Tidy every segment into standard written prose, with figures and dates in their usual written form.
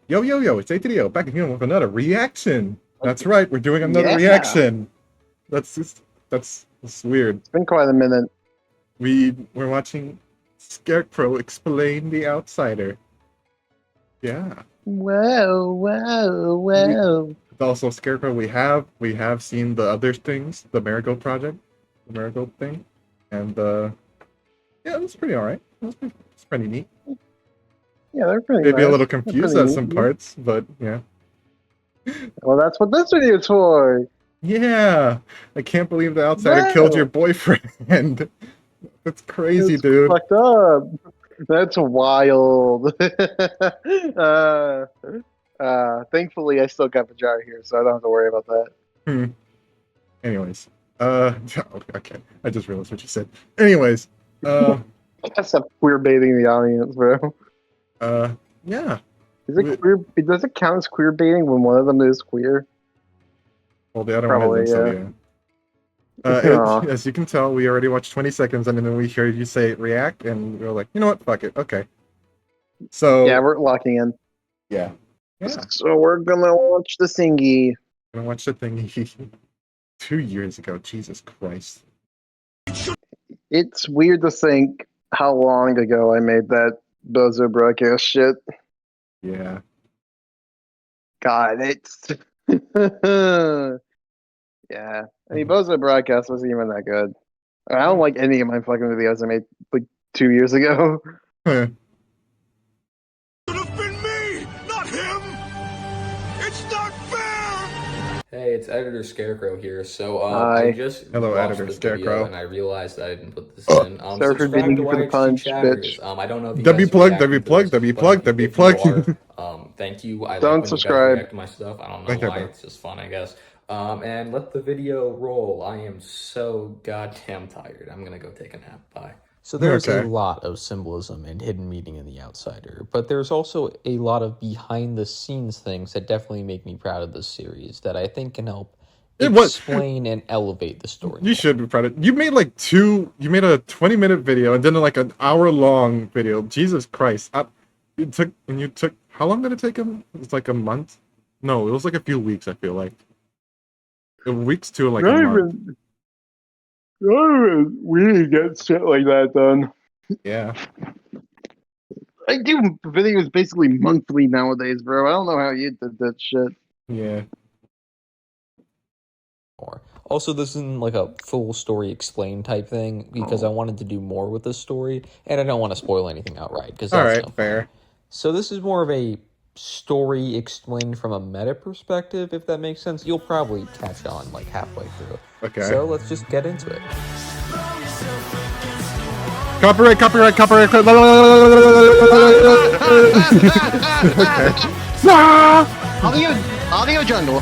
Yo, yo, yo, it's ATDO back again with another reaction. That's right, we're doing another Yeah, reaction. That's just, that's weird. it's been quite a minute. We're watching Scarecrow explain The Outsider. Yeah. Whoa, whoa, We, whoa. also Scarecrow, we have seen the other things, the Marigold Project, the Marigold thing. And yeah, it was pretty alright. It's pretty neat. Yeah, they're pretty Maybe a nice. little They're confused pretty at neat. some parts, but yeah. Well, that's what this video is for. Yeah, I can't believe the outsider killed your Whoa, boyfriend. That's crazy, it's dude. fucked up. That's wild. uh, thankfully, I still got the jar here, so I don't have to worry about that. Hmm. Anyways, okay. I just realized what you said. Anyways, uh, That's a queer baiting the audience, bro. yeah. Is it queer? Does it count as queer baiting when one of them is queer? Well, the other one Probably, isn't, so yeah. yeah. Aw. As you can tell, we already watched 20 seconds, and then we hear you say react, and we're like, you know what? Fuck it. Okay. So Yeah, we're locking in. yeah. So we're gonna watch the thingy. I watched the thing 2 years ago. Jesus Christ. It's weird to think how long ago I made that Bozo broadcast shit. Yeah. God, it's yeah. I mean, Bozo broadcast wasn't even that good. I don't like any of my fucking videos I made like 2 years ago. Could have been me, not him. It's not fair. Hey, it's Editor Scarecrow here. So Hi. I just Hello, watched Editor the Scarecrow. video and I realized that I didn't put this in. Sorry for Subscribe beating to you for the YHG punch, Chatters. bitch. I don't know if you W guys plug, react W to plug, this, W but plug, W if plug. you are, thank you. I Don't like when you subscribe. guys react to my stuff. I don't know Okay, why. bro. It's just fun, I guess. And let the video roll. I am so goddamn tired. I'm gonna go take a nap. Bye. So there's Okay. a lot of symbolism and hidden meaning in The Outsider, but there's also a lot of behind-the-scenes things that definitely make me proud of this series that I think can help It was. explain and elevate the story. You should be proud of. You made you made a 20-minute video and then like an hour-long video. Jesus Christ. You took, how long did it take him? It was like a month? No, it was like a few weeks, I feel like. Weeks to like a month. We didn't get shit like that done. Yeah. I do videos basically monthly nowadays, bro. I don't know how you did that shit. Yeah. More. Also, this isn't like a full story explain type thing because I wanted to do more with this story, and I don't want to spoil anything outright because that's Alright, no fun. fair. So this is more of a story explained from a meta perspective, if that makes sense. You'll probably catch on like halfway through. Okay. So let's just get into it. Copyright. Audio jungle.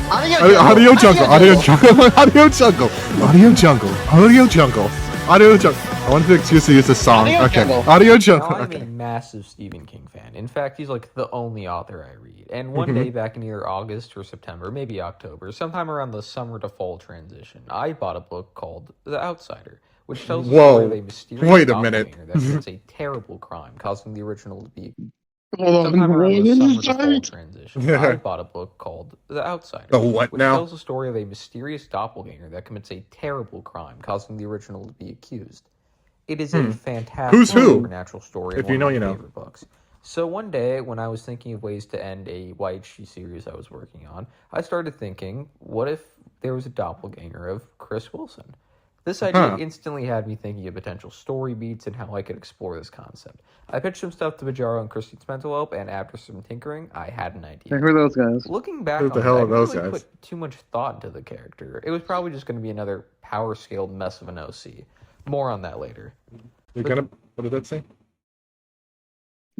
Audio jungle. I wanted the excuse to use this song. Audio Okay. jungle. Audio Now, jungle. I'm a Okay. massive Stephen King fan. In fact, he's like the only author I read. And one day back in either August or September, maybe October, sometime around the summer to fall transition, I bought a book called The Outsider, which tells the story of a mysterious Wait a minute. doppelganger that commits a terrible crime, causing the original to be Hold sometime on. around the What summer is to fall that? transition. I bought a book called The Outsider, The what which now? tells the story of a mysterious doppelganger that commits a terrible crime, causing the original to be accused. It is a fantastic Who's who? supernatural story. If And you one know, of you my know. favorite books. So one day, when I was thinking of ways to end a YHG series I was working on, I started thinking, what if there was a doppelganger of Chris Wilson? This idea instantly had me thinking of potential story beats and how I could explore this concept. I pitched some stuff to Bajaro and Christine Spentelope, and after some tinkering, I had an idea. Who are those guys? Looking back Who on the it, hell I are didn't those really guys? put too much thought into the character. It was probably just going to be another power-scaled mess of an OC. More on that later. You're gonna. What did that say?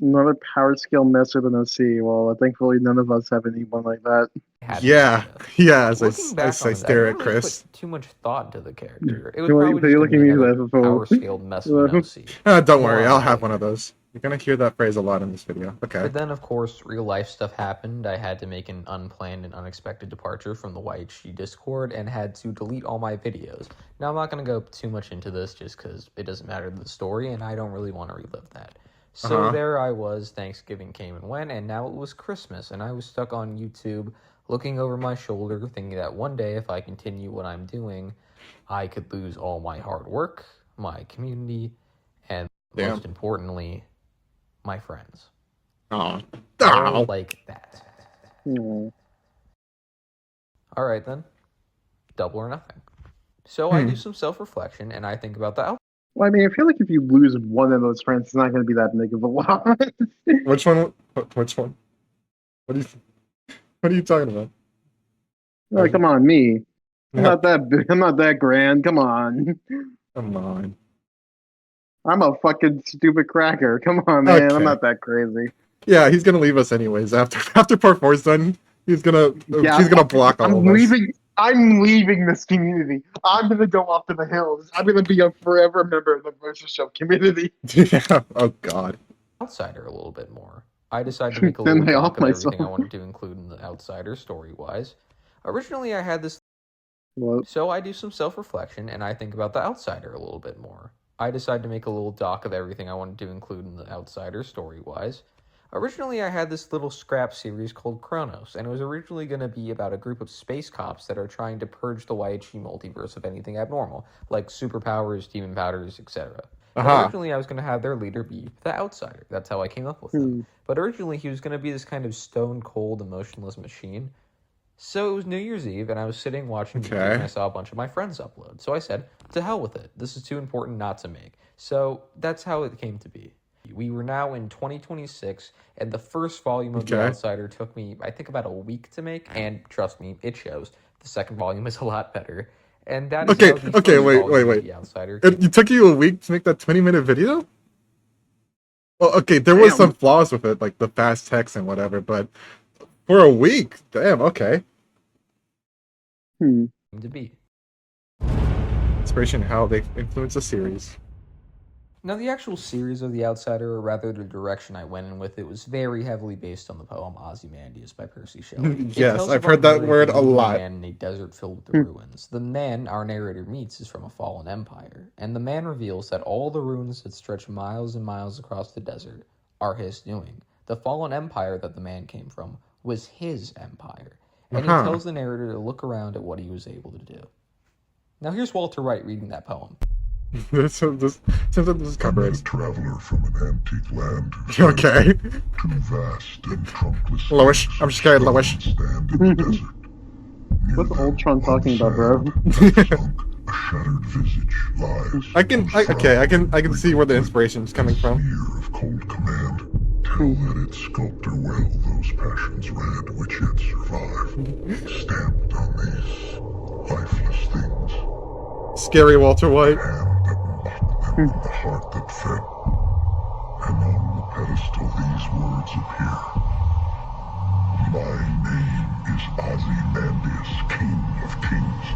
Another power skill mess with an OC. Well, thankfully none of us have anyone like that. Had Yeah. an idea. Yeah. As Looking back I on it, I stare didn't at really Chris. put too much thought into the character. It was You're probably like- just you're going to looking be at me another like a fool. power-scaled mess of an OC. Don't More worry. on I'll that have one later. of those. You're gonna hear that phrase a lot in this video. Okay. But then, of course, real-life stuff happened. I had to make an unplanned and unexpected departure from the YHG Discord and had to delete all my videos. Now, I'm not going to go too much into this just because it doesn't matter to the story, and I don't really want to relive that. So Uh-huh. there I was, Thanksgiving came and went, and now it was Christmas, and I was stuck on YouTube looking over my shoulder, thinking that one day, if I continue what I'm doing, I could lose all my hard work, my community, and Damn. most importantly, my friends. Oh. All Oh. like that. Hmm. All right, then. Double or nothing. So I Hmm. do some self-reflection, and I think about the Well, I mean, I feel like if you lose one of those friends, it's not going to be that big of a loss. Which one? Which one? What are you? What are you talking about? Like, come on, me. I'm Yeah, not that big. I'm not that grand. Come on. come on. I'm a fucking stupid cracker. Come on, man. Okay. I'm not that crazy. Yeah, he's gonna leave us anyways. After part 4's done, he's gonna Yeah, she's gonna block all I'm of us. leaving. I'm leaving this community. I'm gonna go off to the hills. I'm gonna be a forever member of the Versus Show community. Yeah. Oh God. Outsider a little bit more. I decided to make a Then little I doc off of everything I myself. wanted to include in the Outsider story-wise. Originally, I had this, Well, so I do some self-reflection, and I think about the Outsider a little bit more. I decided to make a little doc of everything I wanted to include in the Outsider story-wise. Originally, I had this little scrap series called Chronos, and it was originally going to be about a group of space cops that are trying to purge the YHG multiverse of anything abnormal, like superpowers, demon powders, etc. And Aha. originally, I was going to have their leader be the Outsider. That's how I came up with him. But originally, he was going to be this kind of stone-cold, emotionless machine. So it was New Year's Eve, and I was sitting watching YouTube, Okay. and I saw a bunch of my friends upload. So I said, to hell with it. This is too important not to make. So that's how it came to be. We were now in 2026, and the first volume of The Okay. Outsider took me, I think, about a week to make, and trust me, it shows. The second volume is a lot better. And that is Okay, how the okay, first wait, volume wait, of wait. The Outsider It took you a week to make that 20-minute video? Well, okay, there was Damn. some flaws with it, like the fast text and whatever, but for a week, damn, okay. came to be. Inspiration, how they influence the series. Now, the actual series of The Outsider, or rather the direction I went in with it, was very heavily based on the poem Ozymandias by Percy Shelley. It Yes, tells I've about heard that very word a lonely lot. man in a desert filled with ruins. The man our narrator meets is from a fallen empire, and the man reveals that all the ruins that stretch miles and miles across the desert are his doing. The fallen empire that the man came from was his empire, and he Uh-huh. tells the narrator to look around at what he was able to do. Now, here's Walter White reading that poem. This seems like this is I met a copyright. traveler from an antique land who Okay. two vast and trunkless Lois, I'm scared, stones Lois. stand in the desert. Near what's them, Ultron on talking about, bro? sand, sunk, a shattered visage lies. I can see where the inspiration's coming from. Smear of cold command. Tell that its sculptor well those passions red which yet survive. Stamped on these lifeless things. Scary Walter White. Hand that mocked them and the heart that fed. And on the pedestal these words appear. My name is Ozymandias, King of Kings.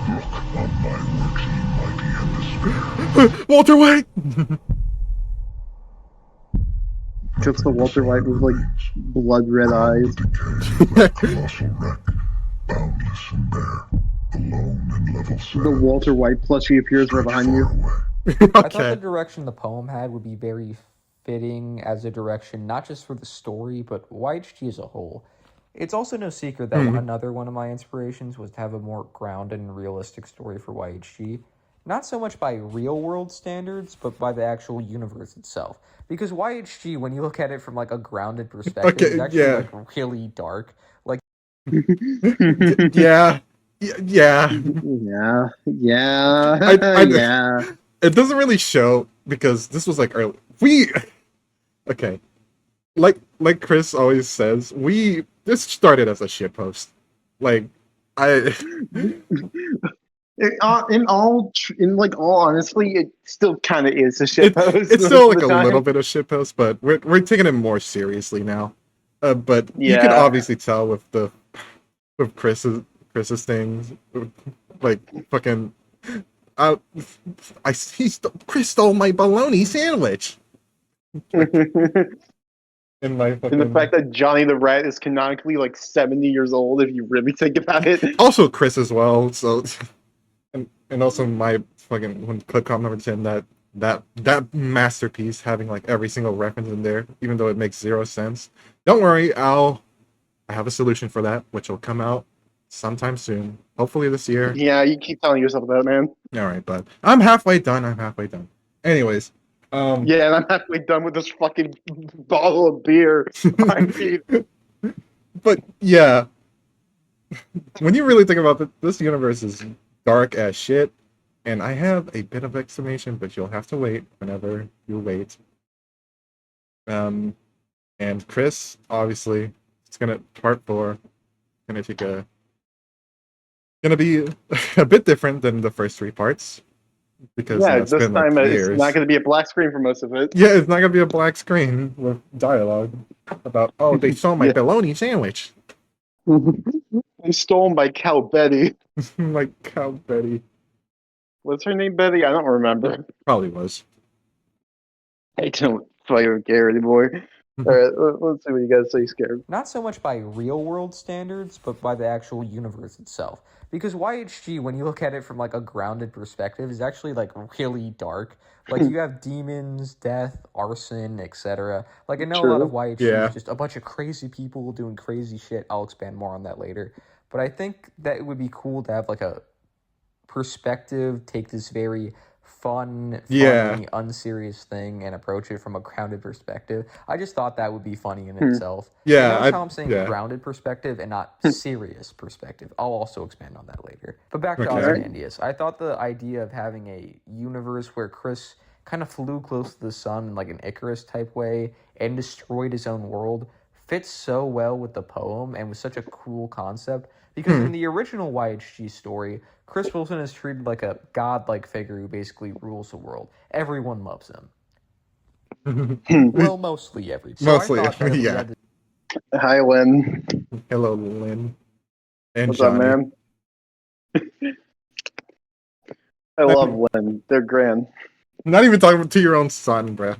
Look on my works, ye mighty and despair. Walter White. Just the Walter White with like blood red eyes. The decay of that colossal wreck, boundless and bare, alone and level set. The Walter White plushie appears right behind you. I thought the Okay. direction the poem had would be very fitting as a direction, not just for the story, but YHG as a whole. It's also no secret that another one of my inspirations was to have a more grounded and realistic story for YHG. Not so much by real-world standards, but by the actual universe itself. Because YHG, when you look at it from like a grounded perspective, Okay, is actually yeah. like really dark. Like, Yeah. Yeah. Yeah, yeah, I- yeah. It doesn't really show because this was like early. Okay. Like Chris always says, this started as a shitpost. Like I In all honestly, it still kind of is a shit post. it's still most like of a the little time. bit of shitpost, but we're taking it more seriously now. But you can Yeah. obviously tell with Chris's things, like fucking. Chris stole my bologna sandwich. In my fucking. And the fact that Johnny the Rat is canonically like 70 years old, if you really think about it. Also Chris as well, so and also my fucking clip comment number 10 that that masterpiece having like every single reference in there, even though it makes zero sense. Don't worry, I have a solution for that, which will come out sometime soon, hopefully this year. Yeah, you keep telling yourself that, man. All right, but I'm halfway done. Anyways, Yeah, and I'm halfway done with this fucking bottle of beer. I mean, but yeah, when you really think about it, this universe is dark as shit, and I have a bit of explanation, but you'll have to wait whenever you wait. And Chris, obviously, it's gonna part 4, gonna take gonna be a bit different than the first 3 parts because yeah, it's this been like time it's years. not going to be a black screen for most of it. Yeah, it's not gonna be a black screen with dialogue about they stole my Yeah. bologna sandwich. They stole my cow Betty. Like Cow Betty What's her name, Betty? I don't remember. probably was. I don't fucking care anymore. All right, let's see what you guys say, Scared. Not so much by real world standards, but by the actual universe itself. Because YHG, when you look at it from like a grounded perspective, is actually like really dark. Like you have demons, death, arson, etc. Like I know a lot of YHG Yeah. is just a bunch of crazy people doing crazy shit. I'll expand more on that later. But I think that it would be cool to have like a perspective, take this very fun, funny, Yeah. unserious thing and approach it from a grounded perspective. I just thought that would be funny in itself. Yeah, Notice how I'm saying yeah. grounded perspective and not serious perspective. I'll also expand on that later. But back to Okay. Ozymandias. I thought the idea of having a universe where Chris kind of flew close to the sun in like an Icarus type way and destroyed his own world fits so well with the poem and was such a cool concept because in the original YHG story, Chris Wilson is treated like a godlike figure who basically rules the world. Everyone loves him. Well, mostly everyone. Mostly, I thought that if we yeah. had Hi, Lynn. Hello, Lynn. And What's Johnny. up, man? I love Lynn. They're grand. Not even talking to your own son, bruh.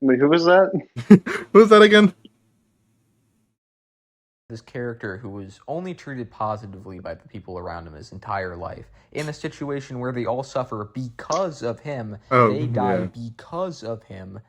Wait, who was that? Who's that again? this character who was only treated positively by the people around him his entire life, in a situation where they all suffer because of him, Oh, they die yeah. because of him,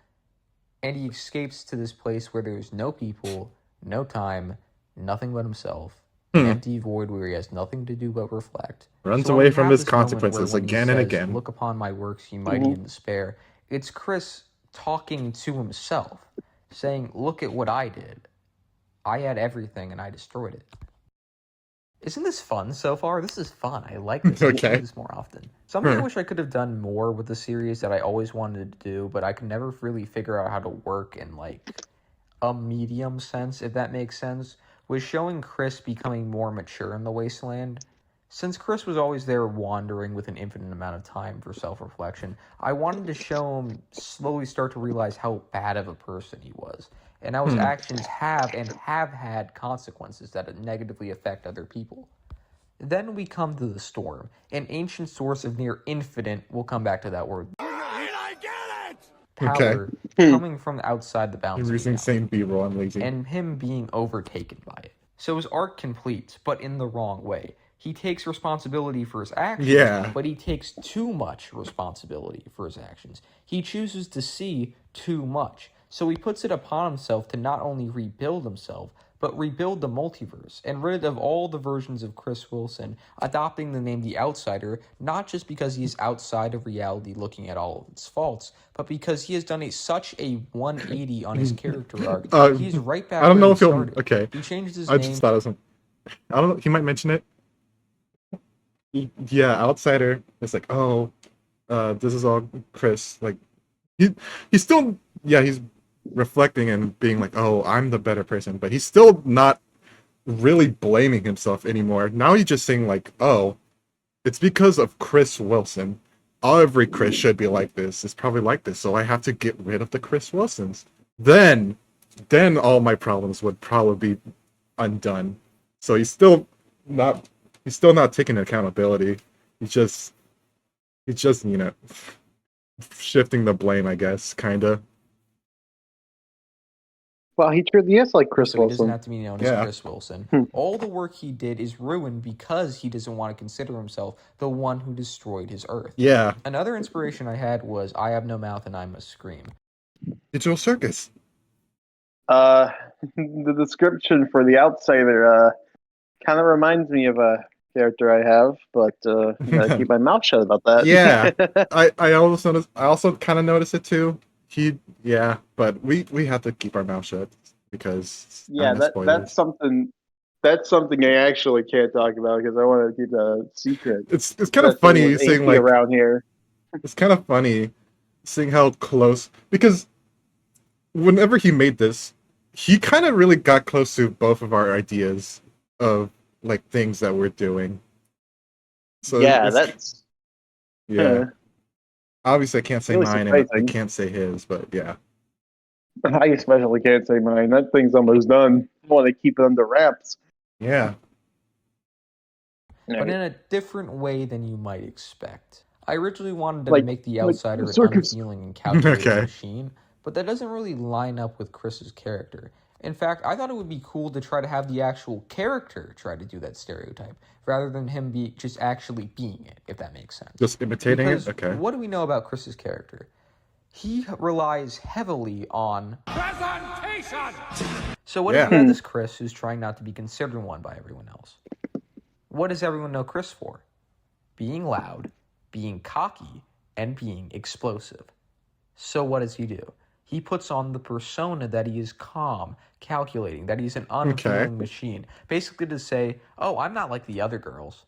and he escapes to this place where there's no people, no time, nothing but himself, an empty void where he has nothing to do but reflect. Runs So when away we from have his this moment consequences where when he again and says, again. "Look upon my works, ye mighty in despair," it's Chris talking to himself, saying, "Look at what I did. I had everything and I destroyed it." Isn't this fun so far? This is fun. I like this. I need to Okay. do this more often. Something I wish I could have done more with the series that I always wanted to do, but I could never really figure out how to work in like a medium sense, if that makes sense, was showing Chris becoming more mature in the Wasteland. Since Chris was always there wandering with an infinite amount of time for self-reflection, I wanted to show him slowly start to realize how bad of a person he was, and how his actions have had consequences that negatively affect other people. Then we come to the storm, an ancient source of near infinite, we'll come back to that word, power coming from outside the bounds He's of using reality, same B-roll. I'm lazy. and him being overtaken by it. So his arc completes, but in the wrong way. He takes responsibility for his actions, Yeah. but he takes too much responsibility for his actions. He chooses to see too much, so he puts it upon himself to not only rebuild himself, but rebuild the multiverse, and rid of all the versions of Chris Wilson, adopting the name The Outsider, not just because he's outside of reality looking at all of its faults, but because he has done such a 180 on his character arc. He's right back I don't where know he if he'll. started. Okay. He changed his I name. just thought of something. I don't know. He might mention it. Yeah, outsider. It's like, oh, this is all Chris. Like, he's still, yeah, he's reflecting and being like, oh, I'm the better person, but he's still not really blaming himself anymore. Now he's just saying like, oh, it's because of Chris Wilson. Every Chris should be like this. It's probably like this, so I have to get rid of the Chris Wilsons. Then all my problems would probably be undone. So he's still not taking accountability. He's just shifting the blame, I guess, kinda. Well, he truly is like Chris so he doesn't Wilson. have to be known Yeah. as Chris Wilson. All the work he did is ruined because he doesn't want to consider himself the one who destroyed his Earth. Yeah. Another inspiration I had was I have no mouth and I must scream. Digital Circus. The description for the outsider kind of reminds me of a character I have, but I gotta keep my mouth shut about that. Yeah. I also noticed. I also kind of noticed it too. But we have to keep our mouth shut because Yeah, that's that's something I actually can't talk about because I want to keep that a secret. it's kind of funny With seeing AP like around here. it's kind of funny seeing how close, because whenever he made this, he kind of really got close to both of our ideas of like things that we're doing. So Yeah, it's- that's yeah. Obviously, I can't say Really mine, and I surprising. can't say his, but yeah. I especially can't say mine. That thing's almost done. I want to keep it under wraps. Yeah. But in a different way than you might expect. I originally wanted to Like- make the like outsider an circus. unfeeling and calculating Okay. machine, but that doesn't really line up with Chris's character. In fact, I thought it would be cool to try to have the actual character try to do that stereotype, rather than him be just actually being it, if that makes sense. Just imitating Because it? Okay. what do we know about Chris's character? He relies heavily on presentation. So what if you had this Chris who's trying not to be considered one by everyone else? What does everyone know Chris for? Being loud, being cocky, and being explosive. So what does he do? He puts on the persona that he is calm, calculating, that he's an unfeeling machine. Basically to say, oh, I'm not like the other girls.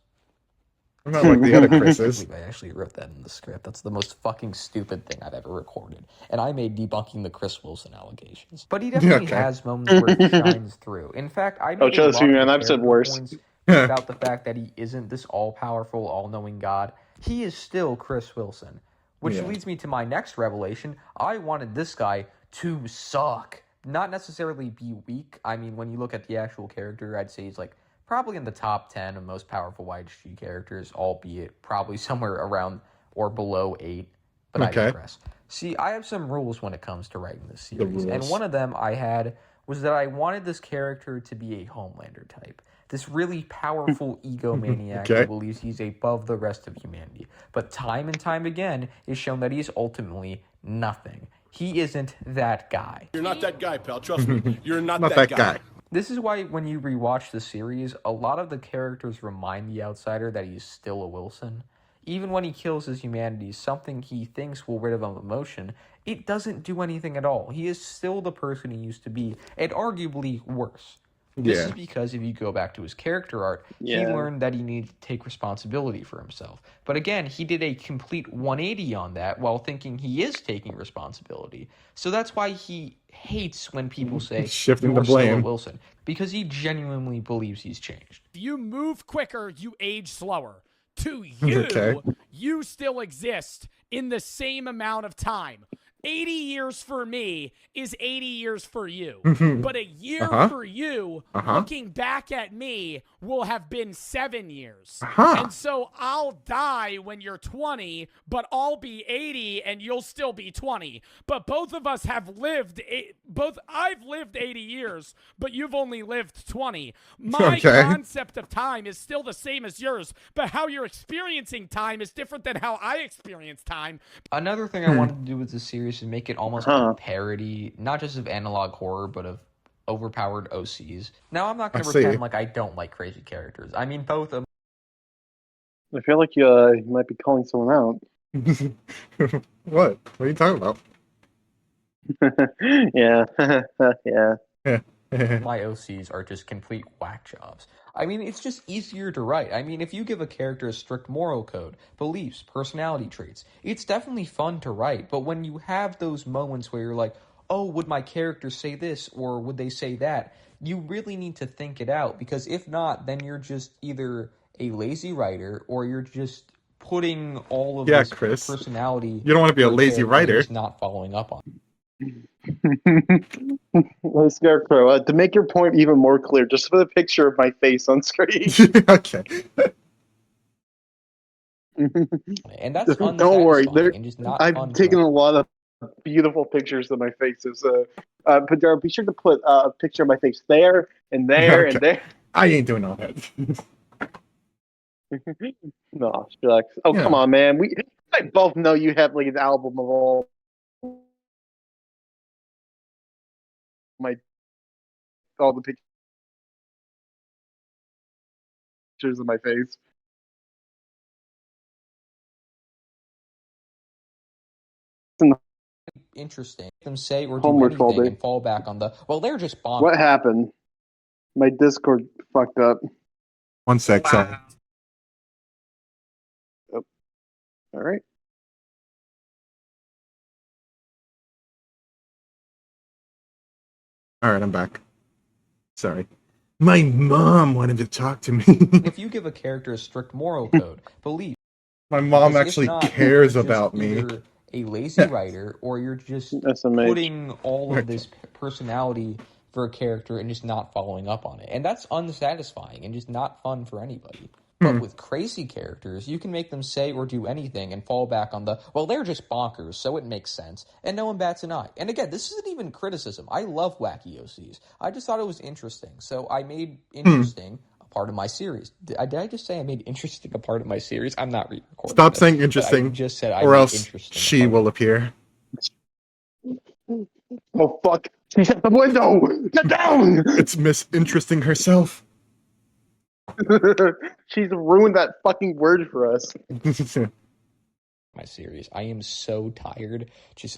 I'm not like the other Chris's. I actually wrote that in the script. That's the most fucking stupid thing I've ever recorded. And I made debunking the Chris Wilson allegations. But he definitely Okay. has moments where he shines through. In fact, I made a trust lot me, of man, the I've said character worse. points about the fact that he isn't this all-powerful, all-knowing God. He is still Chris Wilson. Which Yeah. leads me to my next revelation. I wanted this guy to suck. Not necessarily be weak. I mean, when you look at the actual character, I'd say he's like probably in the top 10 of most powerful YG characters, albeit probably somewhere around or below 8. But I Okay. digress. See, I have some rules when it comes to writing this series. And rules. one of them I had was that I wanted this character to be a Homelander type. This really powerful egomaniac Okay. who believes he's above the rest of humanity. But time and time again is shown that he's ultimately nothing. He isn't that guy. You're not that guy, pal. Trust me. You're not, Not that guy. This is why when you rewatch the series, a lot of the characters remind the outsider that he's still a Wilson. Even when he kills his humanity, something he thinks will rid him of emotion, it doesn't do anything at all. He is still the person he used to be, and arguably worse. This Yeah. is because if you go back to his character art, he Yeah. learned that he needed to take responsibility for himself. But again, he did a complete 180 on that while thinking he is taking responsibility. So that's why he hates when people say, Shifting the "You're still a blame." Wilson," because he genuinely believes he's changed. If you move quicker, you age slower. To you, Okay. you still exist in the same amount of time. 80 years for me is 80 years for you. But a year for you, looking back at me, will have been 7 years. And so I'll die when you're 20, but I'll be 80 and you'll still be 20. But both of us have lived, I've lived 80 years, but you've only lived 20. My Okay. concept of time is still the same as yours, but how you're experiencing time is different than how I experience time. Another thing I wanted to do with this series is make it almost like a parody, not just of analog horror, but of overpowered OCs. Now, I'm not going I to see. pretend like I don't like crazy characters. I mean, both of I feel like you might be calling someone out. What? What are you talking about? Yeah, yeah. my OCs are just complete whack jobs. I mean, it's just easier to write. I mean, if you give a character a strict moral code, beliefs, personality traits, it's definitely fun to write. But when you have those moments where you're like, oh, would my character say this or would they say that? You really need to think it out, because if not, then you're just either a lazy writer or you're just putting all of Yeah, this Chris. personality. You don't want to be a for lazy character writer. that's not following up on. Well, Scarecrow, to make your point even more clear, just put a picture of my face on screen. Okay. And that's Don't worry, unsatisfying and just not I've fun to taken write. a lot of beautiful pictures of my faces. Pajaro, be sure to put a picture of my face there and there and there. I ain't doing all that. No, shucks. Oh, Yeah. come on, man. We both know you have like an album of all the pictures of my face. Interesting. Them say or do Homework anything folder. and fall back on the, well, they're just bonkers. What happened? My Discord fucked up. 1 sec, sorry. All right. All right, I'm back. Sorry. My mom wanted to talk to me. If you give a character a strict moral code, believe. My mom Because if actually not, cares you're just about me. either a lazy writer, or you're just SMH. putting all of this personality for a character and just not following up on it. And that's unsatisfying and just not fun for anybody. But with crazy characters, you can make them say or do anything and fall back on the, well, they're just bonkers, so it makes sense. And no one bats an eye. And again, this isn't even criticism. I love wacky OCs. I just thought it was interesting. So I made interesting a part of my series. Did I just say I made interesting a part of my series? I'm not re-recording. Stop this, saying but interesting, I just said I or made else interesting a she part. will appear. Oh fuck! She's at the window. Get down! It's Miss Interesting herself. She's ruined that fucking word for us. My series. I am so tired.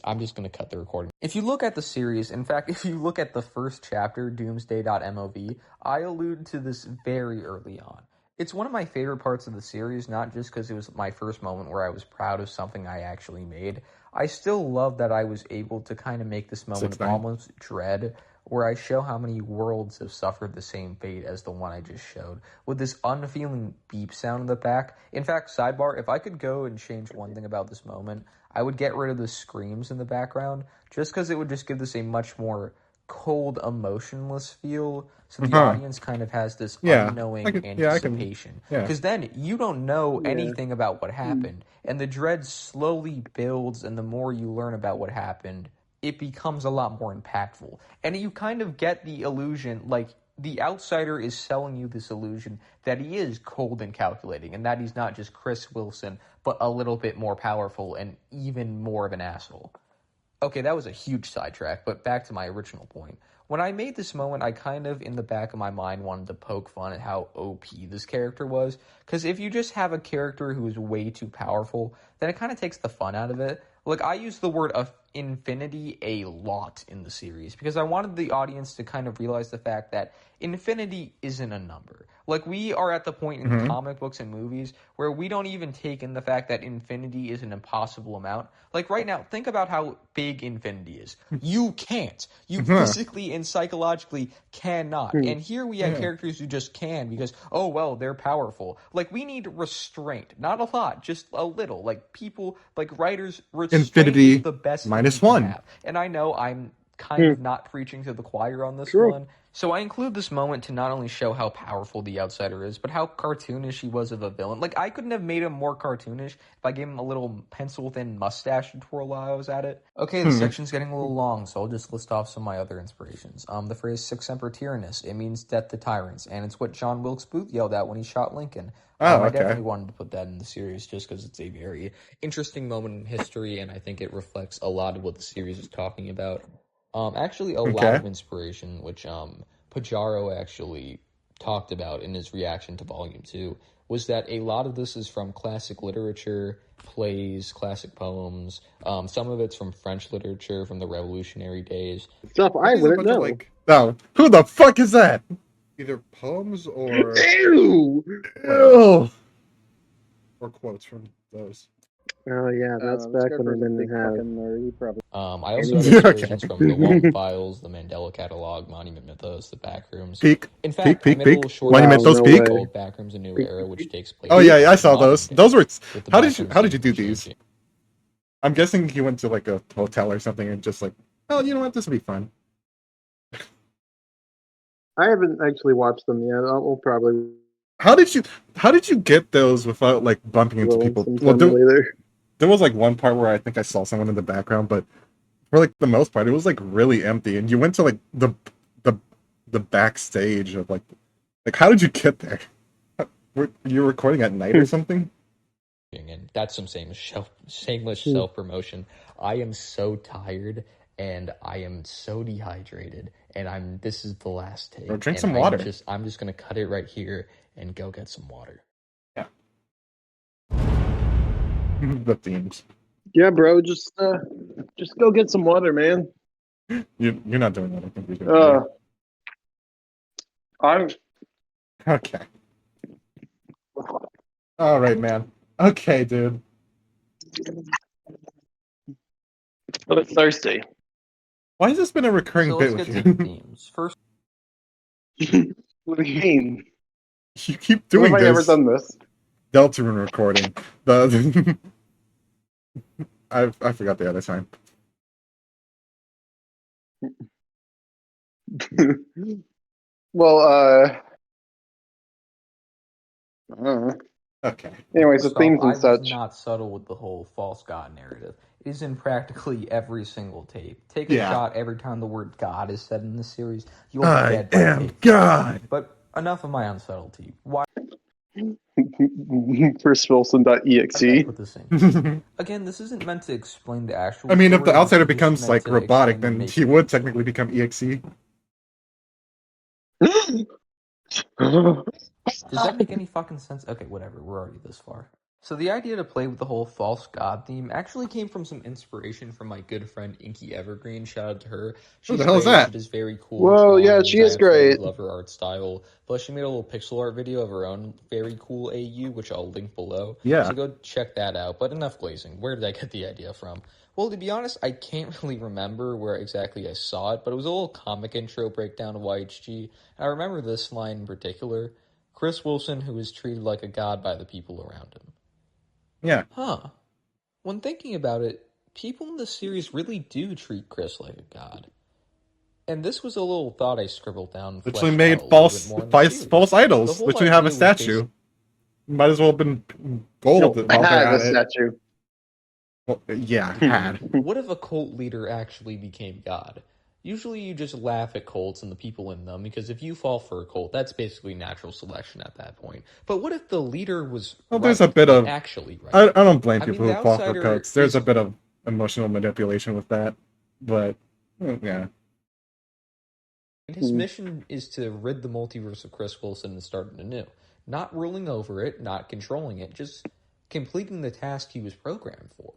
I'm just going to cut the recording. If you look at the series, in fact, if you look at the first chapter, Doomsday.mov, I allude to this very early on. It's one of my favorite parts of the series, not just because it was my first moment where I was proud of something I actually made. I still love that I was able to kind of make this moment 6'9". almost dread, where I show how many worlds have suffered the same fate as the one I just showed, with this unfeeling beep sound in the back. In fact, sidebar, if I could go and change one thing about this moment, I would get rid of the screams in the background, just because it would just give this a much more cold, emotionless feel, so the audience kind of has this unknowing anticipation. Because then you don't know anything about what happened, and the dread slowly builds, and the more you learn about what happened, it becomes a lot more impactful. And you kind of get the illusion, like, the outsider is selling you this illusion that he is cold and calculating, and that he's not just Chris Wilson, but a little bit more powerful and even more of an asshole. Okay, that was a huge sidetrack, but back to my original point. When I made this moment, I kind of, in the back of my mind, wanted to poke fun at how OP this character was. Because if you just have a character who is way too powerful, then it kind of takes the fun out of it. Like, I use the word infinity a lot in the series, because I wanted the audience to kind of realize the fact that infinity isn't a number. Like, we are at the point in comic books and movies where we don't even take in the fact that infinity is an impossible amount. Like, right now, think about how big infinity is. You can't. You physically and psychologically cannot. And here we have characters who just can because, oh, well, they're powerful. Like, we need restraint. Not a lot, just a little. Like, people, like writers, restraint Infinity is the best minus thing you can 1. have. And I know I'm kind of not preaching to the choir on this one. So I include this moment to not only show how powerful the outsider is, but how cartoonish he was of a villain. Like, I couldn't have made him more cartoonish if I gave him a little pencil-thin mustache to twirl while I was at it. Okay, the section's getting a little long, so I'll just list off some of my other inspirations. The phrase Sic Semper Tyrannis, it means death to tyrants, and it's what John Wilkes Booth yelled at when he shot Lincoln. I definitely wanted to put that in the series just because it's a very interesting moment in history, and I think it reflects a lot of what the series is talking about. Actually, a lot of inspiration, which Pajaro actually talked about in his reaction to Volume 2, was that a lot of this is from classic literature, plays, classic poems. Some of it's from French literature from the Revolutionary days. Stuff I wouldn't know. No, who the fuck is that? Either poems or Ew! or quotes from those. Oh yeah, that's back when I didn't have. I also have inspirations from the Walton Files, the Mandela Catalog, Monument Mythos, the Backrooms. Peek. In fact, Peek, I made a peek, little short Monument Mythos, film peek. called Backrooms: A New Era, which takes place. Oh yeah, I saw modern those. day, Those were. with the How Backrooms did you do scene these? changing. I'm guessing he went to like a hotel or something and just like, oh, you know what, this will be fun. I haven't actually watched them yet. I'll probably. How did you get those without like bumping into people? Well, there was like one part where I think I saw someone in the background, but for like the most part, it was like really empty, and you went to like the backstage of like how did you get there? Were you recording at night or something? And that's some shameless self-promotion. I am so tired and I am so dehydrated, and this is the last take. Bro, drink and some water. I'm just gonna cut it right here and go get some water. Yeah. The themes. Yeah, bro. Just go get some water, man. You're not doing that. I think you're doing I'm. okay. All right, man. Okay, dude. But it's thirsty. Why has this been a recurring So bit let's with get to you? the themes. First, What do you mean? You keep When doing have I ever this. done this? Deltarune recording. The I forgot the other time. Well, I don't know. Okay. Anyways, the First off, themes I and was such. not subtle with the whole false god narrative. It is in practically every single tape. Take a Yeah. shot every time the word God is said in the series. You'll be I dead by am tape 5. God. But enough of my unsubtlety. Why ChrisWilson.exe. did I put this in? Again, this isn't meant to explain the actual I mean, if story, the outsider this is just becomes meant like to robotic, explain then the he would technically become EXE. Does that make any fucking sense? Okay, whatever. We're already this far. So the idea to play with the whole false god theme actually came from some inspiration from my good friend Inky Evergreen. Shout out to her. Who She's the hell is great. that? She does very cool Whoa, yeah, drawings. she is I absolutely great. love her art style. Plus, she made a little pixel art video of her own very cool AU, which I'll link below. Yeah. So go check that out. But enough glazing. Where did I get the idea from? Well, to be honest, I can't really remember where exactly I saw it, but it was a little comic intro breakdown of YHG. And I remember this line in particular. Chris Wilson, who is treated like a god by the people around him. Yeah. Huh. When thinking about it, people in this series really do treat Chris like a god. And this was a little thought I scribbled down. and Literally fleshed made out a little bit false more in the false series. false The idols. whole Literally have a idea was statue. Might as well have been gold No, while I they're had at a it. statue. Well, yeah, had. What if a cult leader actually became God? Usually you just laugh at cults and the people in them, because if you fall for a cult, that's basically natural selection at that point. But what if the leader was Well, there's a bit of- actually right? I don't blame I people mean, who the fall for outsider coats. There's is- a bit of emotional manipulation with that, but yeah. His mission is to rid the multiverse of Chris Wilson and start it anew. Not ruling over it, not controlling it, just completing the task he was programmed for.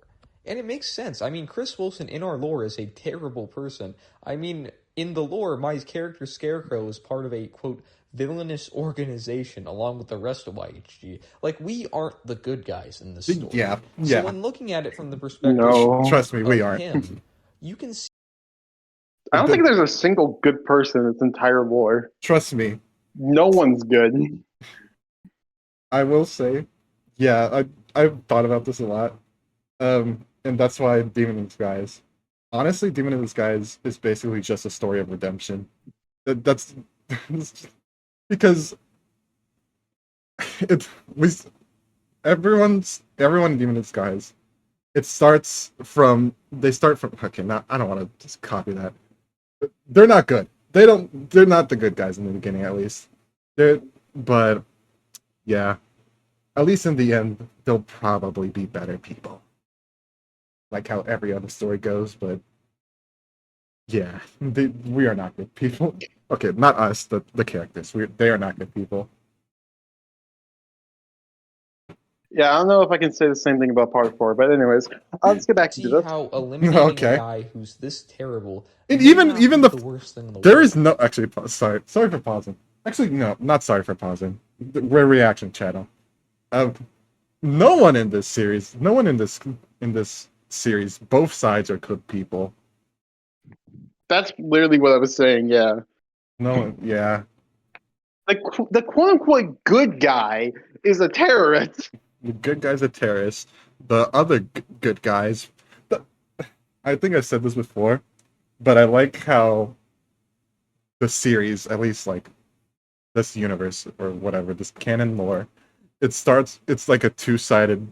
And it makes sense. I mean, Chris Wilson in our lore is a terrible person. I mean, in the lore, my character Scarecrow is part of a, quote, villainous organization along with the rest of YHG. Like, we aren't the good guys in this story. Yeah, So yeah. when looking at it from the perspective No. Trust me, we of aren't. him, you can see I don't think there's a single good person in its entire lore. Trust me. No one's good. I will say, yeah, I've thought about this a lot. And that's why Demon in Disguise. Honestly, Demon in Disguise is basically just a story of redemption. That's because everyone in Demon in Disguise. They start from okay. Not I don't want to just copy that. They're not good. They're not the good guys in the beginning, at least. But yeah, at least in the end, they'll probably be better people. Like how every other story goes, but yeah, we are not good people. Okay, not us, the characters. They are not good people. Yeah, I don't know if I can say the same thing about part 4, but anyways, let's get back to see this. how eliminating Okay. a guy who's this terrible And may even not even be the worst thing in the there world. is no actually. Sorry for pausing. Actually, no, not sorry for pausing. We're a reaction channel. No one in this series, no one in this series, both sides are good people. That's literally what I was saying, yeah. No one, yeah. The quote-unquote good guy is a terrorist. The good guys are terrorists. The other good guys, I think I said this before, but I like how the series, at least like this universe or whatever, this canon lore, it's like a two-sided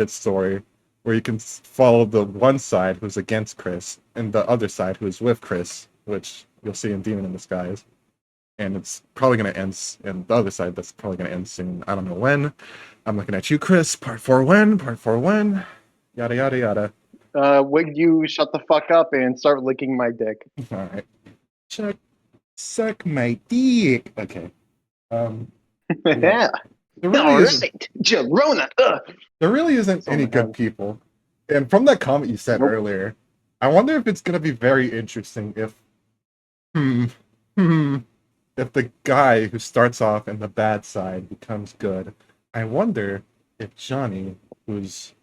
story where you can follow the one side who's against Chris and the other side who's with Chris, which you'll see in Demon in Disguise. And it's probably going to end, and the other side that's probably going to end soon. I don't know when. I'm looking at you, Chris. Part 4 when? Part 4 when? Yada, yada, yada. Would you shut the fuck up and start licking my dick? All right. Suck my dick. Okay. Yeah. There really All isn't, right, Jerona. there really isn't any good people. And from that comment you said Nope. earlier, I wonder if it's going to be very interesting if if the guy who starts off in the bad side becomes good. I wonder if Johnny, who's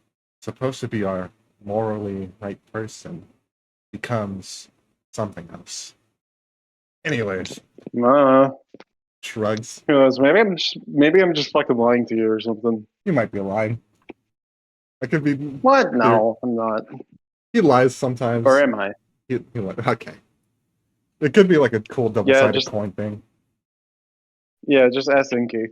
supposed to be our morally right person, becomes something else. Anyways, shrugs. Who knows? Maybe I'm just fucking lying to you or something. You might be lying. I could be. What? No, I'm not. He lies sometimes. Or am I? Okay. It could be like a cool double-sided coin thing. Yeah, just ask Inky.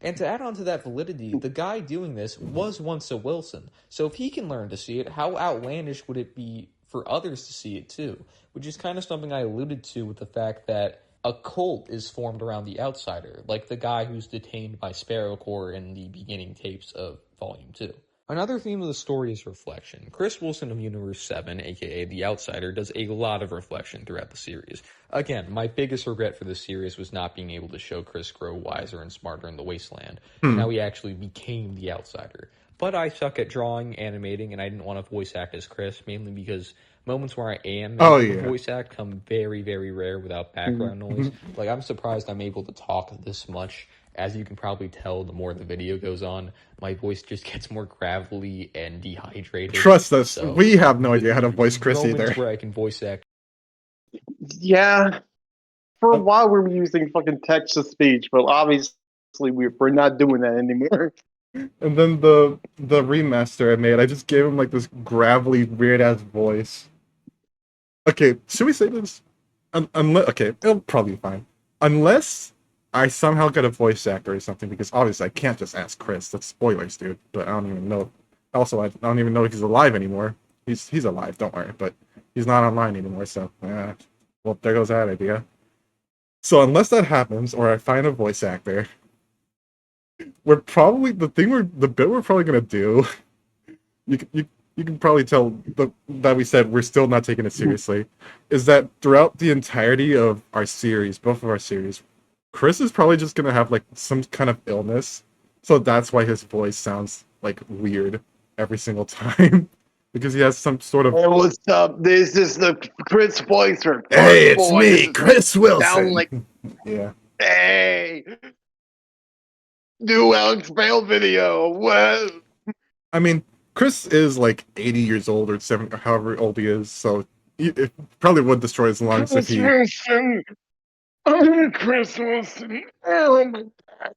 And to add on to that validity, the guy doing this was once a Wilson. So if he can learn to see it, how outlandish would it be for others to see it too? Which is kind of something I alluded to with the fact that a cult is formed around the outsider, like the guy who's detained by Sparrowcore in the beginning tapes of Volume 2. Another theme of the story is reflection. Chris Wilson of Universe 7, aka The Outsider, does a lot of reflection throughout the series. Again, my biggest regret for this series was not being able to show Chris grow wiser and smarter in the Wasteland. Now he actually became The Outsider. But I suck at drawing, animating, and I didn't want to voice act as Chris, mainly because moments where I am voice act come very, very rare without background noise. Like, I'm surprised I'm able to talk this much. As you can probably tell, the more the video goes on, my voice just gets more gravelly and dehydrated. Trust us, So, we have no idea how to voice Chris moments either. where I can voice act. Yeah. For a while, we were using fucking text to speech, but obviously we're not doing that anymore. And then the remaster I made, I just gave him like this gravelly, weird ass voice. Okay, should we say this? Okay, it'll probably be fine. Unless I somehow get a voice actor or something, because obviously I can't just ask Chris. That's spoilers, dude. But I don't even know. Also, I don't even know if he's alive anymore. He's alive, don't worry. But he's not online anymore, so well, there goes that idea. So unless that happens, or I find a voice actor, we're probably the bit we're probably gonna do. You can probably tell that we said we're still not taking it seriously. Is that throughout the entirety of our series, both of our series, Chris is probably just gonna have like some kind of illness, so that's why his voice sounds like weird every single time. Because he has some sort of. Hey, what's up? This is the Chris voice from. Hey, it's me, Chris Wilson. Sound like, Yeah. hey, new Alex Bale video. What? I mean, Chris is like 80 years old or 70, or however old he is, so it probably would destroy his lungs if he. Wilson. I'm Chris Wilson. Oh my God.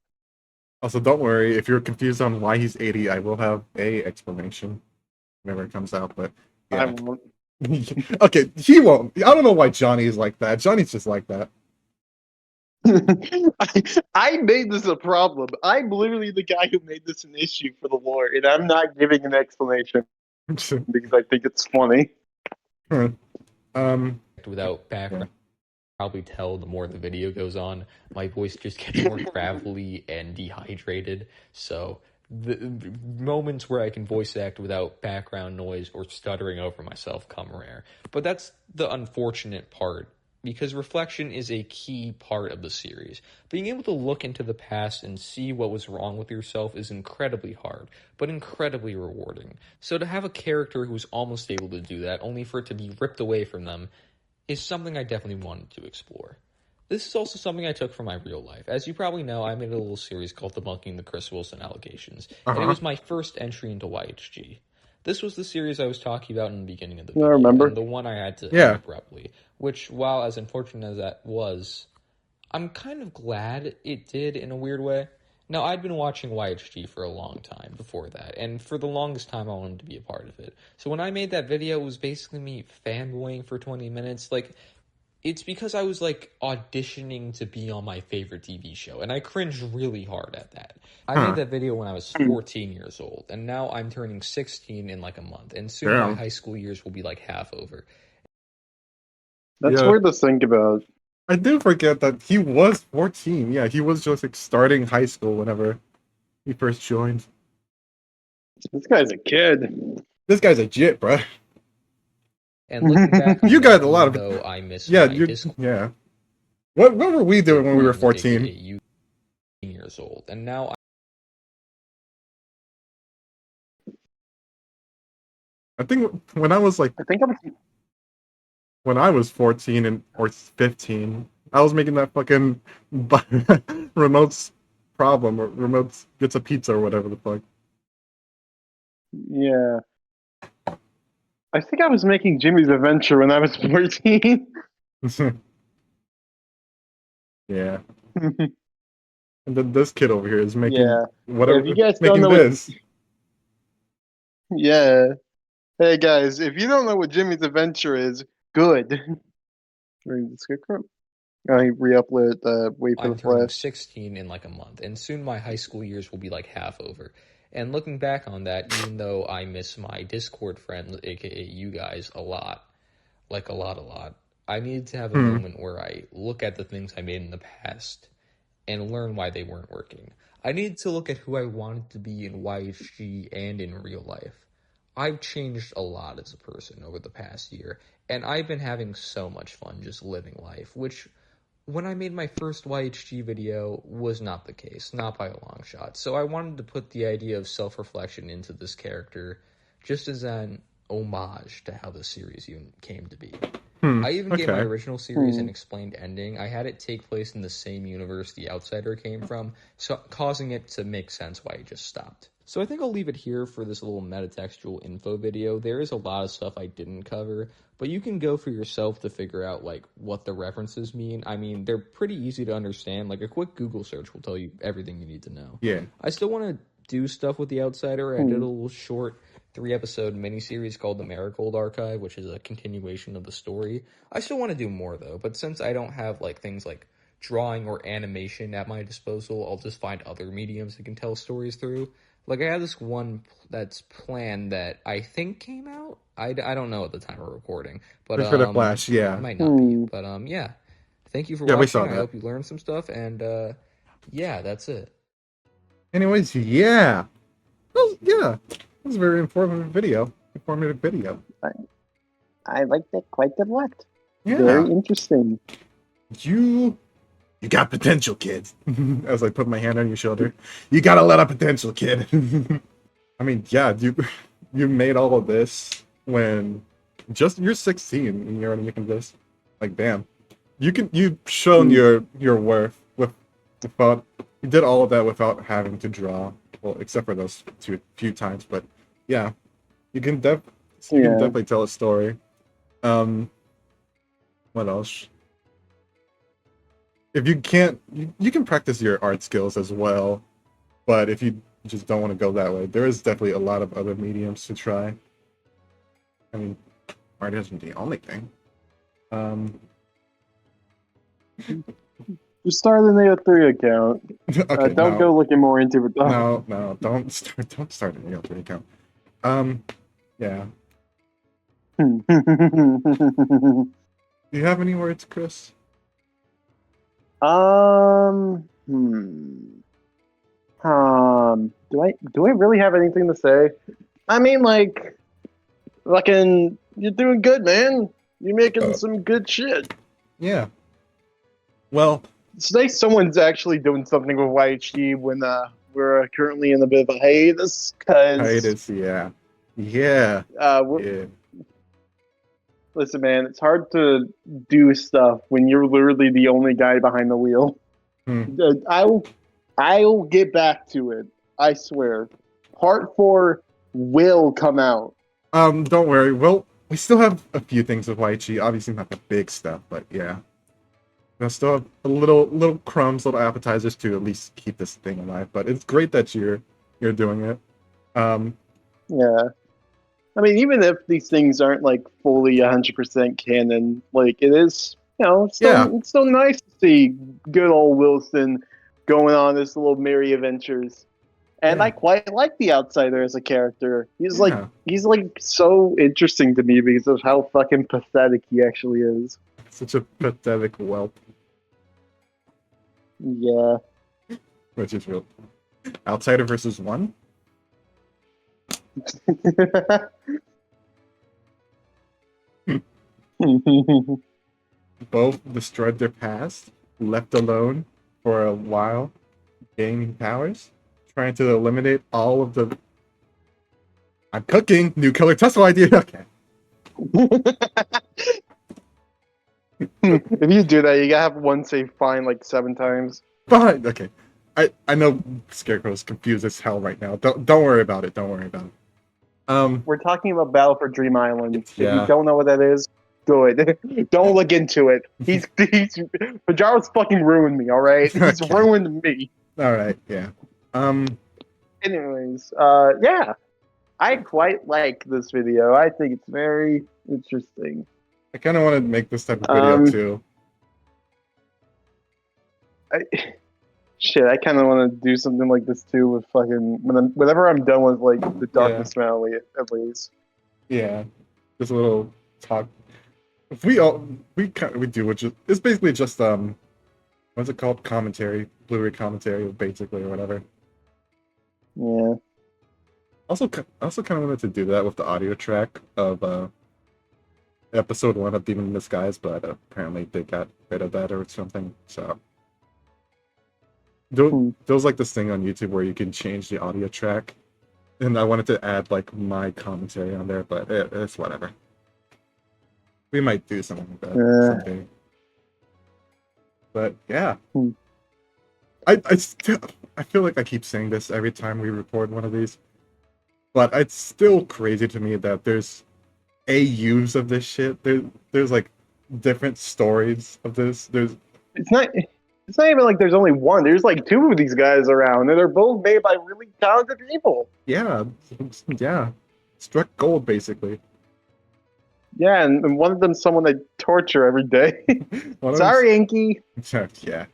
Also, don't worry if you're confused on why he's 80. I will have a explanation whenever it comes out. But I yeah. won't. Okay, he won't. I don't know why Johnny is like that. Johnny's just like that. I made this a problem. I'm literally the guy who made this an issue for the lore, and I'm not giving an explanation because I think it's funny. Without background. Probably tell the more the video goes on, my voice just gets more gravelly and dehydrated. So the moments where I can voice act without background noise or stuttering over myself come rare. But that's the unfortunate part, because reflection is a key part of the series. Being able to look into the past and see what was wrong with yourself is incredibly hard, but incredibly rewarding. So to have a character who's almost able to do that, only for it to be ripped away from them, is something I definitely wanted to explore. This is also something I took from my real life. As you probably know, I made a little series called Debunking the Chris Wilson Allegations, and it was my first entry into YHG. This was the series I was talking about in the beginning of the video, I remember. and the one I had to end abruptly, which, while as unfortunate as that was, I'm kind of glad it did in a weird way. Now, I'd been watching YHG for a long time before that, and for the longest time I wanted to be a part of it. So when I made that video, it was basically me fanboying for 20 minutes. Like, It's because I was like auditioning to be on my favorite TV show, and I cringed really hard at that. I made that video when I was 14 years old, and now I'm turning 16 in like a month, and soon my Damn. high school years will be like half over. That's Yeah. weird to think about. I did forget that he was 14. Yeah, he was just like starting high school whenever he first joined. This guy's a kid. This guy's a jit, bro. And looking back, on You got that, a lot even of- though I miss Yeah, my you. Discord Yeah. What were we doing when we were friends, 14? aka you years old, and now I think when I was like I think I'm. when I was 14 and or 15, I was making that fucking remote's problem or remote gets a pizza or whatever the fuck. Yeah. I think I was making Jimmy's Adventure when I was 14. Yeah. And then this kid over here is making Yeah. whatever If you guys don't making know what- this. Yeah. Hey guys, if you don't know what Jimmy's Adventure is, good. Read the script. I re-upload Wait for I'm the turning Flash. 16 in like a month, and soon my high school years will be like half over. And looking back on that, even though I miss my Discord friends, aka you guys, a lot, like a lot, I needed to have a moment where I look at the things I made in the past and learn why they weren't working. I needed to look at who I wanted to be in YHG and in real life. I've changed a lot as a person over the past year, and I've been having so much fun just living life, which when I made my first YHG video was not the case, not by a long shot. So I wanted to put the idea of self-reflection into this character just as an homage to how the series even came to be. I even gave my okay. original series an explained ending. I had it take place in the same universe The Outsider came from, so causing it to make sense why it just stopped. So I think I'll leave it here for this little metatextual info video. There is a lot of stuff I didn't cover, but you can go for yourself to figure out like what the references mean. I mean, they're pretty easy to understand. Like a quick Google search will tell you everything you need to know. Yeah. I still want to do stuff with The Outsider. I did a little short 3-episode miniseries called The Marigold Archive, which is a continuation of the story. I still want to do more though, but since I don't have like things like drawing or animation at my disposal, I'll just find other mediums that can tell stories through. Like I have this one that's planned that I think came out. I don't know at the time of recording, but Wait for the Flash, yeah. it might not be. But yeah, thank you for Yeah, we watching. saw I that. hope you learned some stuff, and yeah, that's it. Anyways, yeah. That was a very informative video. I liked it quite a lot. Yeah. Very interesting. You got potential, kid. As I put my hand on your shoulder. You got a lot of potential, kid. I mean, yeah, you made all of this when you're 16 and you're already making this. Like, damn. You've shown your worth without you did all of that without having to draw. Well, except for those few times, but yeah. You can definitely tell a story. What else? If you can't, you can practice your art skills as well, but if you just don't want to go that way, there is definitely a lot of other mediums to try. I mean, art isn't the only thing. Just start an AO3 account. Okay, Don't go looking more into it though. No, don't start an AO3 account. Yeah. Do you have any words, Chris? Do I really have anything to say? I mean, like, fucking, you're doing good, man. You're making some good shit. Yeah. Well, It's nice someone's actually doing something with YHG when we're currently in a bit of a hiatus. hiatus, yeah. Yeah. Listen, man, it's hard to do stuff when you're literally the only guy behind the wheel. I'll get back to it. I swear. Part 4 will come out. Don't worry. Well, we still have a few things with YG. Obviously not the big stuff, but yeah. We'll still have a little crumbs, little appetizers to at least keep this thing alive. But it's great that you're doing it. Yeah. I mean, even if these things aren't like fully 100% canon, like it is you know, it's so nice to see good old Wilson going on this little merry adventures. And Yeah. I quite like the Outsider as a character. He's Yeah. like so interesting to me because of how fucking pathetic he actually is. Such a pathetic whelp, Yeah. which is real. Outsider versus one? Both destroyed their past, left alone for a while, gaining powers, trying to eliminate all of the. I'm cooking! New Killer Tesla idea! Okay. If you do that, you gotta have one say fine like 7 times. Fine! Okay. I know Scarecrow's confused as hell right now. Don't worry about it. Don't worry about it. We're talking about Battle for Dream Island. If Yeah. you don't know what that is, good. Don't look into it. He's Pajaro's fucking ruined me, alright? He's Okay. ruined me. Alright, yeah. Anyways, yeah. I quite like this video. I think it's very interesting. I kind of want to make this type of video too. Shit, I kind of want to do something like this too with fucking whenever I'm done with like the Darkness Valley at least. Yeah. Just a little talk. We do, which is it's basically just what's it called? Commentary, Blu-ray commentary, basically, or whatever. Yeah. Also kind of wanted to do that with the audio track of episode 1 of Demon in Disguise, but apparently they got rid of that or something. So there was like this thing on YouTube where you can change the audio track, and I wanted to add like my commentary on there, but it's whatever. We might do something like that someday. But yeah, I feel like I keep saying this every time we record one of these, but it's still crazy to me that there's AUs of this shit. There's like different stories of this. It's not even like there's only one. There's like 2 of these guys around, and they're both made by really talented people. Yeah, struck gold basically. Yeah, and one of them's someone they torture every day. One of Sorry, Inky. Yeah.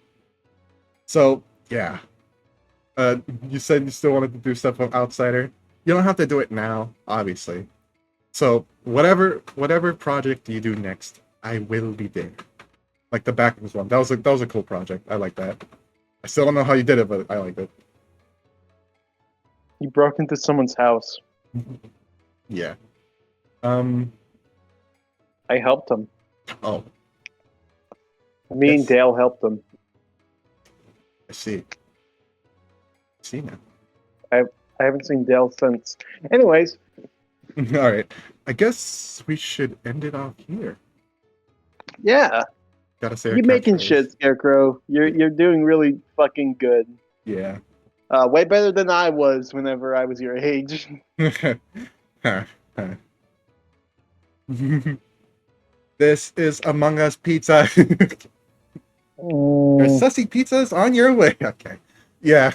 So yeah, you said you still wanted to do stuff with Outsider. You don't have to do it now, obviously. So whatever project you do next, I will be there. Like the Backings one, that was a cool project. I like that. I still don't know how you did it, but I liked it. You broke into someone's house. Yeah. I helped him. Oh, Me and Yes. Dale helped him. I see. Now. I haven't seen Dale since. Anyways, All right. I guess we should end it off here. yeah. Gotta say, You're making shit, Scarecrow. You're doing really fucking good. Yeah. Way better than I was whenever I was your age. This is Among Us Pizza. There's sussy pizzas on your way. Okay. Yeah.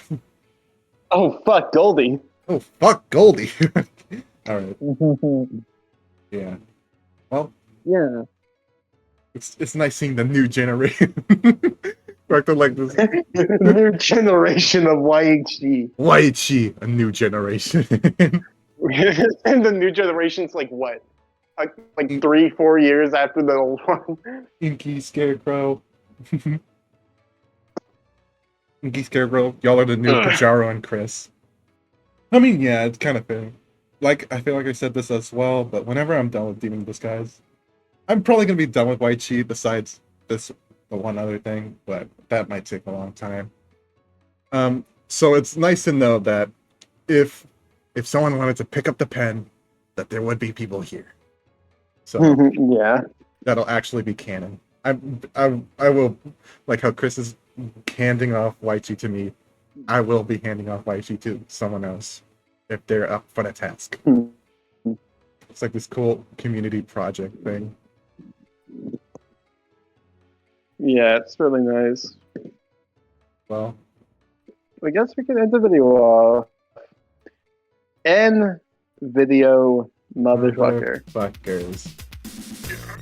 Oh fuck, Goldie. Oh fuck, Goldie. All right. Yeah. Well, Yeah. it's nice seeing the new generation. Acting like this. New generation of YHG. Why is she a new generation? And the new generation's like what? Like 3-4 years after the old one. Inky Scarecrow. Inky Scarecrow. Y'all are the new Pajaro and Chris. I mean, yeah, it's kind of fair. Like, I feel like I said this as well, but whenever I'm done with Demon in Disguise, I'm probably gonna be done with White Sheet besides the one other thing, but that might take a long time. So it's nice to know that if someone wanted to pick up the pen, that there would be people here. So Yeah. that'll actually be canon. I will, like how Chris is handing off Waichi to me, I will be handing off Waichi to someone else if they're up for the task. It's like this cool community project thing. Yeah, it's really nice. Well, I guess we can end the video off. End video, motherfucker. Motherfuckers.